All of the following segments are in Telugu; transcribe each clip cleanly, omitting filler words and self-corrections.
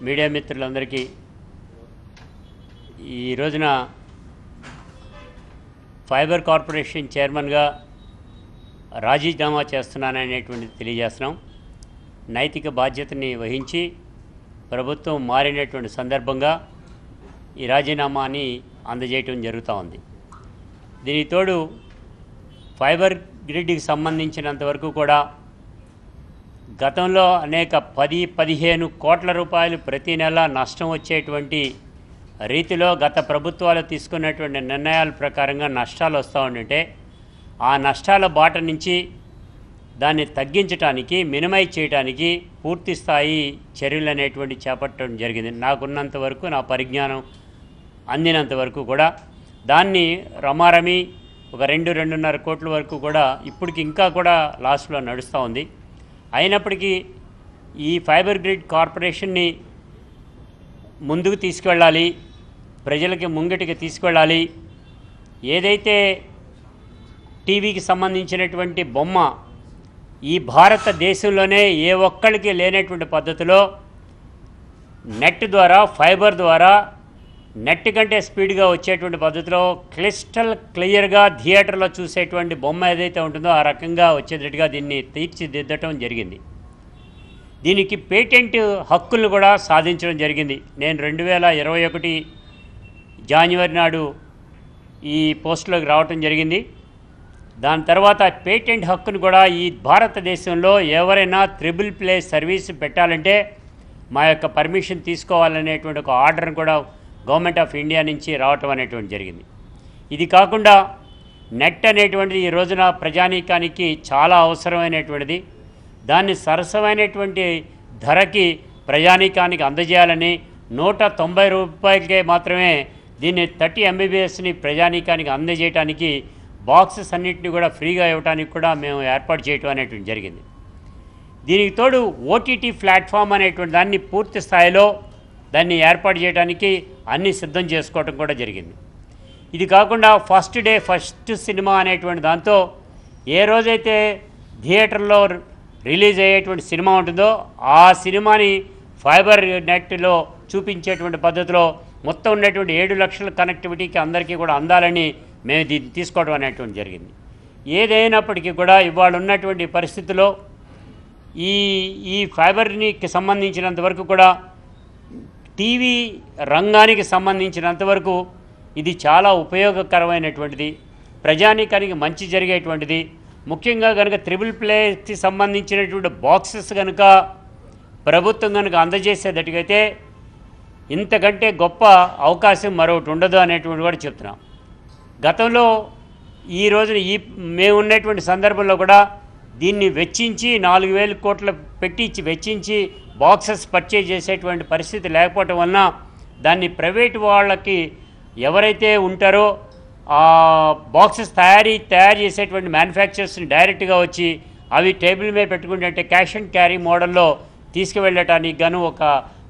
మీడియా మిత్రులందరికీ ఈ రోజున ఫైబర్ కార్పొరేషన్ చైర్మన్గా రాజీనామా చేస్తున్నాననేటువంటిది తెలియజేస్తున్నాం. నైతిక బాధ్యతని వహించి ప్రభుత్వం మారినటువంటి సందర్భంగా ఈ రాజీనామాని అందజేయటం జరుగుతూ ఉంది. దీనికి తోడు ఫైబర్ గ్రిడ్కి సంబంధించినంతవరకు కూడా గతంలో అనేక 10-15 కోట్ల రూపాయలు ప్రతి నెల నష్టం వచ్చేటువంటి రీతిలో గత ప్రభుత్వాలు తీసుకున్నటువంటి నిర్ణయాల ప్రకారంగా నష్టాలు వస్తూ ఉంటే ఆ నష్టాల బాట నుంచి దాన్ని తగ్గించడానికి మినిమైజ్ చేయడానికి పూర్తి స్థాయి చర్యలు అనేటువంటి చేపట్టడం జరిగింది. నాకున్నంత వరకు, నా పరిజ్ఞానం అందినంత వరకు కూడా దాన్ని రమారమి ఒక 2-2.5 కోట్ల వరకు కూడా ఇప్పటికి ఇంకా కూడా లాస్ట్లో నడుస్తూ ఉంది. అయినప్పటికీ ఈ ఫైబర్ గ్రిడ్ కార్పొరేషన్ని ముందుకు తీసుకెళ్ళాలి, ప్రజలకి ముంగటికి తీసుకెళ్ళాలి. ఏదైతే టీవీకి సంబంధించినటువంటి బొమ్మ ఈ భారతదేశంలోనే ఏ ఒక్కరికి లేనటువంటి పద్ధతిలో నెట్ ద్వారా, ఫైబర్ ద్వారా నెట్ కంటే స్పీడ్గా వచ్చేటువంటి పద్ధతిలో క్లిస్టల్ క్లియర్గా థియేటర్లో చూసేటువంటి బొమ్మ ఏదైతే ఉంటుందో ఆ రకంగా వచ్చేటట్టుగా దీన్ని తీర్చిదిద్దటం జరిగింది. దీనికి పేటెంట్ హక్కులను కూడా సాధించడం జరిగింది. నేను 2021 జనవరి నాడు ఈ పోస్టులోకి రావటం జరిగింది. దాని తర్వాత పేటెంట్ హక్కును కూడా ఈ భారతదేశంలో ఎవరైనా త్రిబుల్ ప్లే సర్వీస్ పెట్టాలంటే మా యొక్క పర్మిషన్ తీసుకోవాలనేటువంటి ఒక ఆర్డర్ని కూడా గవర్నమెంట్ ఆఫ్ ఇండియా నుంచి రావటం అనేటువంటి జరిగింది. ఇది కాకుండా నెట్ అనేటువంటిది ఈ రోజున ప్రజానీకానికి చాలా అవసరమైనటువంటిది. దాన్ని సరసమైనటువంటి ధరకి ప్రజానీకానికి అందజేయాలని 190 రూపాయలకే మాత్రమే దీన్ని 30 MBPSని ప్రజానీకానికి అందజేయడానికి బాక్సెస్ అన్నింటినీ కూడా ఫ్రీగా ఇవ్వడానికి కూడా మేము ఏర్పాటు చేయటం అనేటువంటి జరిగింది. దీనికి తోడు ఓటీటీ ప్లాట్ఫామ్ అనేటువంటి దాన్ని పూర్తి స్థాయిలో దాన్ని ఏర్పాటు చేయడానికి అన్నీ సిద్ధం చేసుకోవటం కూడా జరిగింది. ఇది కాకుండా ఫస్ట్ డే ఫస్ట్ సినిమా అనేటువంటి దాంతో ఏ రోజైతే థియేటర్లో రిలీజ్ అయ్యేటువంటి సినిమా ఉంటుందో ఆ సినిమాని ఫైబర్ నెట్లో చూపించేటువంటి పద్ధతిలో మొత్తం ఉన్నటువంటి 7 లక్షల కనెక్టివిటీకి అందరికీ కూడా అందాలని మేము దీన్ని తీసుకోవడం అనేటువంటి జరిగింది. ఏదైనప్పటికీ కూడా ఇవాళ ఉన్నటువంటి పరిస్థితిలో ఈ ఫైబర్కి సంబంధించినంత వరకు కూడా టీవీ రంగానికి సంబంధించినంతవరకు ఇది చాలా ఉపయోగకరమైనటువంటిది, ప్రజానీకానికి మంచి జరిగేటువంటిది. ముఖ్యంగా కనుక త్రిబుల్ ప్లేకి సంబంధించినటువంటి బాక్సెస్ కనుక ప్రభుత్వం కనుక అందజేసేటట్టుగైతే ఇంతకంటే గొప్ప అవకాశం మరొకటి ఉండదు అనేటువంటి కూడా చెప్తున్నాం. గతంలో ఈ రోజున మేము ఉన్నటువంటి సందర్భంలో కూడా దీన్ని వెచ్చించి 4,000 కోట్లు వెచ్చించి బాక్సెస్ పర్చేజ్ చేసేటువంటి పరిస్థితి లేకపోవటం వలన దాన్ని ప్రైవేటు వాళ్ళకి ఎవరైతే ఉంటారో ఆ బాక్సెస్ తయారు చేసేటువంటి మ్యానుఫ్యాక్చరర్స్ని డైరెక్ట్గా వచ్చి అవి టేబుల్ మీద పెట్టుకుంటే క్యాష్ అండ్ క్యారీ మోడల్లో తీసుకువెళ్ళటానికి గాను ఒక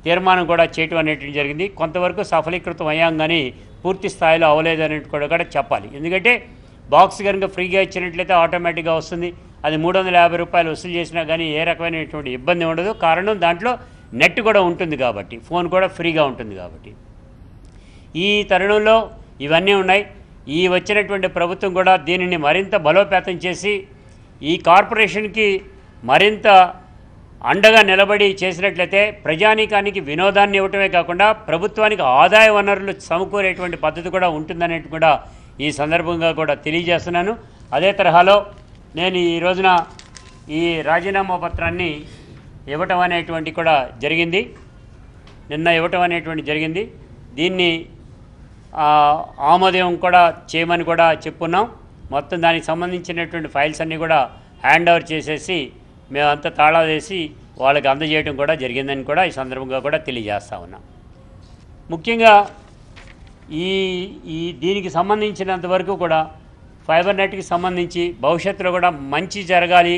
తీర్మానం కూడా చేయటం అనేటువంటి జరిగింది. కొంతవరకు సఫలీకృతం అయ్యాం కానీ పూర్తి స్థాయిలో అవ్వలేదు అనేది కూడా చెప్పాలి. ఎందుకంటే బాక్స్ కనుక ఫ్రీగా ఇచ్చినట్లయితే ఆటోమేటిక్గా వస్తుంది. అది 350 రూపాయలు వసూలు చేసినా కానీ ఏ రకమైనటువంటి ఇబ్బంది ఉండదు. కారణం దాంట్లో నెట్ కూడా ఉంటుంది కాబట్టి, ఫోన్ కూడా ఫ్రీగా ఉంటుంది కాబట్టి. ఈ తరుణంలో ఇవన్నీ ఉన్నాయి. ఈ వచ్చినటువంటి ప్రభుత్వం కూడా దీనిని మరింత బలోపేతం చేసి ఈ కార్పొరేషన్కి మరింత అండగా నిలబడి చేసినట్లయితే ప్రజానీకానికి వినోదాన్ని ఇవ్వటమే కాకుండా ప్రభుత్వానికి ఆదాయ వనరులు సమకూరేటువంటి పద్ధతి కూడా ఉంటుందనేది కూడా ఈ సందర్భంగా కూడా తెలియజేస్తున్నాను. అదే తరహాలో నేను ఈ రోజున ఈ రాజీనామా పత్రాన్ని ఇవ్వటం అనేటువంటి కూడా జరిగింది. నిన్న ఇవ్వటం అనేటువంటి జరిగింది. దీన్ని ఆమోదం కూడా చేయమని కూడా చెప్పున్నాం. మొత్తం దానికి సంబంధించినటువంటి ఫైల్స్ అన్నీ కూడా హ్యాండ్ ఓవర్ చేసేసి మేమంతా తాళా వేసి వాళ్ళకి అందజేయడం కూడా జరిగిందని కూడా ఈ సందర్భంగా కూడా తెలియజేస్తా ఉన్నాం. ముఖ్యంగా దీనికి సంబంధించినంత వరకు కూడా ఫైబర్ నెట్కి సంబంధించి భవిష్యత్తులో కూడా మంచి జరగాలి,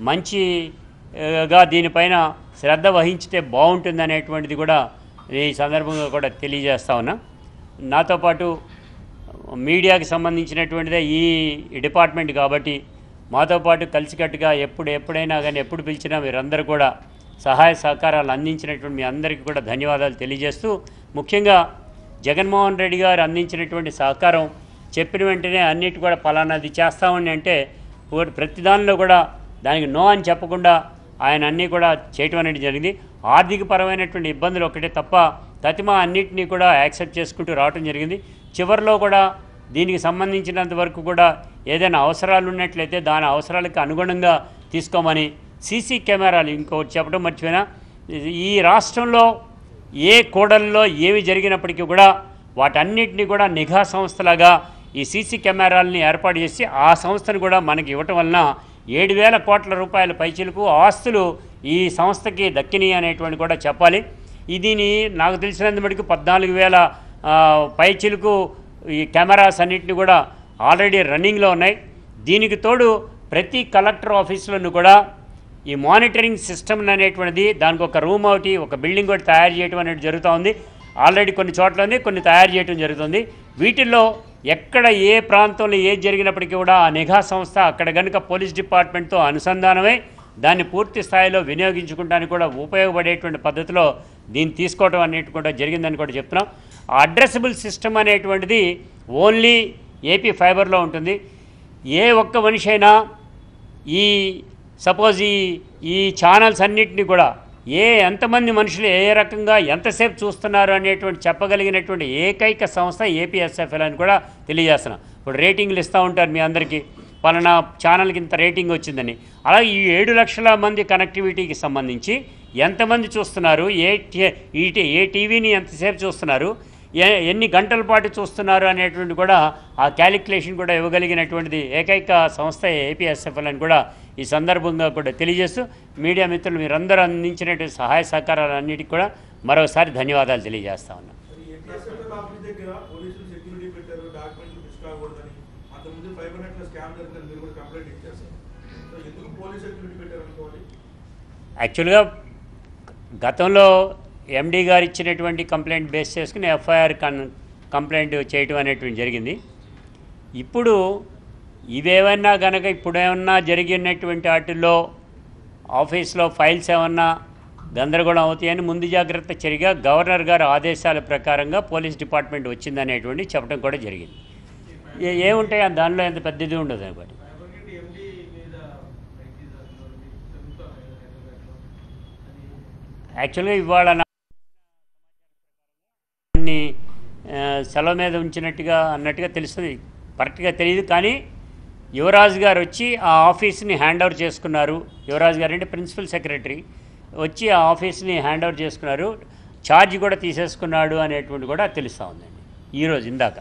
మంచిగా దీనిపైన శ్రద్ధ వహించితే బాగుంటుంది అనేటువంటిది కూడా ఈ సందర్భంగా కూడా తెలియజేస్తా ఉన్నా. నాతో పాటు మీడియాకి సంబంధించినటువంటిదే ఈ డిపార్ట్మెంట్ కాబట్టి మాతో పాటు కలిసికట్టుగా ఎప్పుడైనా కానీ ఎప్పుడు పిలిచినా మీరందరూ కూడా సహాయ సహకారాలు అందించినటువంటి మీ అందరికీ కూడా ధన్యవాదాలు తెలియజేస్తూ, ముఖ్యంగా జగన్మోహన్ రెడ్డి గారు అందించినటువంటి సహకారం చెప్పిన వెంటనే అన్నిటి కూడా పలానాది చేస్తామని అంటే ప్రతి దానిలో కూడా దానికి నో అని చెప్పకుండా ఆయన అన్నీ కూడా చేయటం అనేది జరిగింది. ఆర్థికపరమైనటువంటి ఇబ్బందులు ఒకటే తప్ప తతిమా అన్నింటినీ కూడా యాక్సెప్ట్ చేసుకుంటూ రావటం జరిగింది. చివరిలో కూడా దీనికి సంబంధించినంత వరకు కూడా ఏదైనా అవసరాలు ఉన్నట్లయితే దాని అవసరాలకు అనుగుణంగా తీసుకోమని, సీసీ కెమెరాలు ఇంకొకటి చెప్పడం మర్చిపోయినా, ఈ రాష్ట్రంలో ఏ కూడల్లో ఏమి జరిగినప్పటికీ కూడా వాటన్నిటిని కూడా నిఘా సంస్థలాగా ఈ సీసీ కెమెరాలని ఏర్పాటు చేసి ఆ సంస్థను కూడా మనకి ఇవ్వటం వలన 7,000 కోట్ల రూపాయల పైచిలకు ఆస్తులు ఈ సంస్థకి దక్కినాయి అనేటువంటి కూడా చెప్పాలి. దీని నాకు తెలిసినంత మటుకు 14,000 పైచిలకు ఈ కెమెరాస్ అన్నింటినీ కూడా ఆల్రెడీ రన్నింగ్లో ఉన్నాయి. దీనికి తోడు ప్రతి కలెక్టర్ ఆఫీసులను కూడా ఈ మానిటరింగ్ సిస్టమ్ అనేటువంటిది, దానికి ఒక రూమ్ ఒకటి, ఒక బిల్డింగ్ ఒకటి తయారు చేయడం అనేది జరుగుతూ ఉంది. ఆల్రెడీ కొన్ని చోట్ల ఉంది, కొన్ని తయారు చేయడం జరుగుతుంది. వీటిల్లో ఎక్కడ ఏ ప్రాంతంలో ఏది జరిగినప్పటికీ కూడా ఆ నిఘా సంస్థ అక్కడ కనుక పోలీస్ డిపార్ట్మెంట్తో అనుసంధానమై దాన్ని పూర్తి స్థాయిలో వినియోగించుకోవడానికి కూడా ఉపయోగపడేటువంటి పద్ధతిలో దీన్ని తీసుకోవడం అనేది కూడా జరిగిందని కూడా చెప్తున్నాం. ఆ అడ్రసబుల్ సిస్టమ్ అనేటువంటిది ఓన్లీ ఏపీ ఫైబర్లో ఉంటుంది. ఏ ఒక్క మనిషి అయినా ఈ సపోజ్ ఈ ఛానల్స్ అన్నింటినీ కూడా ఎంతమంది మనుషులు ఏ రకంగా ఎంతసేపు చూస్తున్నారు అనేటువంటి చెప్పగలిగినటువంటి ఏకైక సంస్థ ఏపీఎస్ఎఫ్ఎల్ అని కూడా తెలియజేస్తున్నాం. ఇప్పుడు రేటింగ్లు ఇస్తూ ఉంటారు మీ అందరికీ, పలానా ఛానల్కి ఇంత రేటింగ్ వచ్చిందని. అలాగే ఈ 7 లక్షల మంది కనెక్టివిటీకి సంబంధించి ఎంతమంది చూస్తున్నారు, ఏ టీవీని ఎంతసేపు చూస్తున్నారు, ఎన్ని గంటల పాటు చూస్తున్నారు అనేటువంటి కూడా ఆ క్యాలిక్యులేషన్ కూడా ఇవ్వగలిగినటువంటిది ఏకైక సంస్థ ఏపీఎస్ఎఫ్ఎల్ అని కూడా ఈ సందర్భంగా కూడా తెలియజేస్తూ, మీడియా మిత్రులు మీరందరూ అందించినటువంటి సహాయ సహకారాలన్నిటికీ కూడా మరోసారి ధన్యవాదాలు తెలియజేస్తా ఉన్నాం. యాక్చువల్గా గతంలో ఎండీ గారు ఇచ్చినటువంటి కంప్లైంట్ బేస్ చేసుకుని ఎఫ్ఐఆర్ కంప్లైంట్ చేయటం అనేటువంటి జరిగింది. ఇప్పుడు ఇవేమన్నా కనుక ఇప్పుడేమన్నా జరిగినటువంటి వాటిల్లో ఆఫీస్లో ఫైల్స్ ఏమన్నా గందరగోళం అవుతాయని ముందు జాగ్రత్త చర్యగా గవర్నర్ గారు ఆదేశాల ప్రకారంగా పోలీస్ డిపార్ట్మెంట్ వచ్చిందనేటువంటి చెప్పడం కూడా జరిగింది. ఏముంటాయి దానిలో ఎంత పెద్దది ఉండదు అనమాట. యాక్చువల్గా ఇవాళ సెలవు మీద ఉంచినట్టుగా అన్నట్టుగా తెలుస్తుంది, కరెక్ట్గా తెలియదు. కానీ యువరాజు గారు వచ్చి ఆ ఆఫీస్ని హ్యాండ్ ఓవర్ చేసుకున్నారు. యువరాజు గారు అంటే ప్రిన్సిపల్ సెక్రటరీ వచ్చి ఆ ఆఫీస్ని హ్యాండ్ ఓవర్ చేసుకున్నారు, ఛార్జ్ కూడా తీసేసుకున్నాడు అనేటువంటి కూడా తెలుస్తూ ఉందండి. ఈరోజు ఇందాక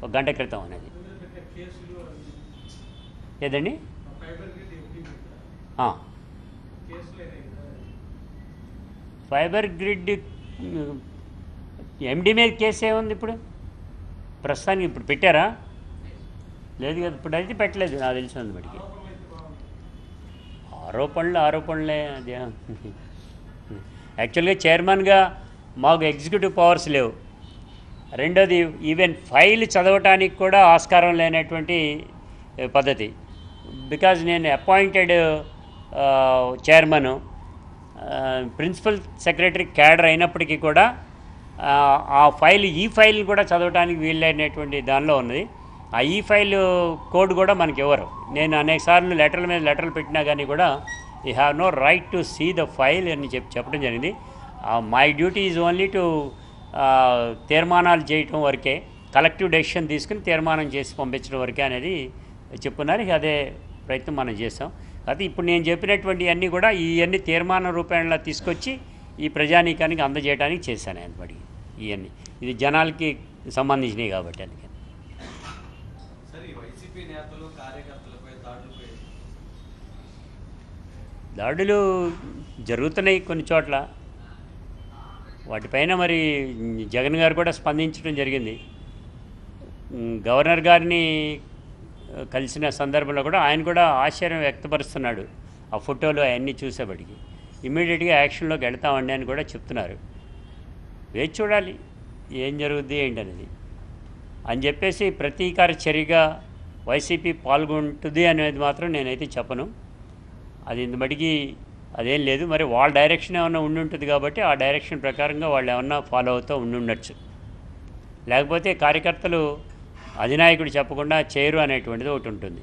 1 గంట క్రితం అనేది ఏదండి. ఫైబర్ గ్రిడ్ ఎండి మీద కేసు ఏముంది ఇప్పుడు ప్రస్తుతానికి? ఇప్పుడు పెట్టారా? లేదు కదా, ఇప్పుడు అయితే పెట్టలేదు నాకు తెలిసినందు బట్టి. ఆరోపణలే అదే. యాక్చువల్గా చైర్మన్గా మాకు ఎగ్జిక్యూటివ్ పవర్స్ లేవు. రెండోది ఈవెన్ ఫైల్ చదవటానికి కూడా ఆస్కారం లేనటువంటి పద్ధతి. బికాజ్ నేను appointed chairman, principal secretary cadre అయినప్పటికీ కూడా ఆ ఫైల్ ఈ ఫైల్ కూడా చదవడానికి వీలైనటువంటి దానిలో ఉన్నది. ఆ ఈ ఫైల్ కోడ్ కూడా మనకి ఇవ్వరు. నేను అనేక సార్లు లెటర్ల మీద లెటర్లు పెట్టినా కానీ కూడా you have no right to see the file అని చెప్పడం జరిగింది. My duty is only to తీర్మానాలు చేయటం వరకే, కలెక్టివ్ డెసిషన్ తీసుకుని తీర్మానం చేసి పంపించడం వరకే అనేది చెప్పున్నారు. అదే ప్రయత్నం మనం చేసాం. అయితే ఇప్పుడు నేను చెప్పినటువంటి అన్నీ కూడా ఇవన్నీ తీర్మాన రూపంలో తీసుకొచ్చి ఈ ప్రజానీకానికి అందజేయడానికి చేశాను అనమాట. ఇవన్నీ ఇది జనాలకి సంబంధించినవి కాబట్టి అందుకని. దాడులు జరుగుతున్నాయి కొన్ని చోట్ల, వాటిపైన మరి జగన్ గారు కూడా స్పందించడం జరిగింది. గవర్నర్ గారిని కలిసిన సందర్భంలో కూడా ఆయన కూడా ఆశ్చర్యం వ్యక్తపరుస్తున్నాడు. ఆ ఫోటోలు అవన్నీ చూసేబడికి ఇమ్మీడియట్గా యాక్షన్లోకి వెళ్తామండి అని కూడా చెప్తున్నారు. వేచి చూడాలి ఏం జరుగుద్ది ఏంటనేది అని చెప్పేసి. ప్రతీకార చర్యగా వైసీపీ పాల్గొంటుంది అనేది మాత్రం నేనైతే చెప్పను. అది ఇంతమటికి అదేం లేదు. మరి వాళ్ళ డైరెక్షన్ ఏమన్నా ఉండి ఉంటుంది కాబట్టి ఆ డైరెక్షన్ ప్రకారంగా వాళ్ళు ఏమన్నా ఫాలో అవుతూ ఉండొచ్చు. లేకపోతే కార్యకర్తలు అధినాయకుడు చెప్పకుండా చేయరు అనేటువంటిది ఒకటి ఉంటుంది.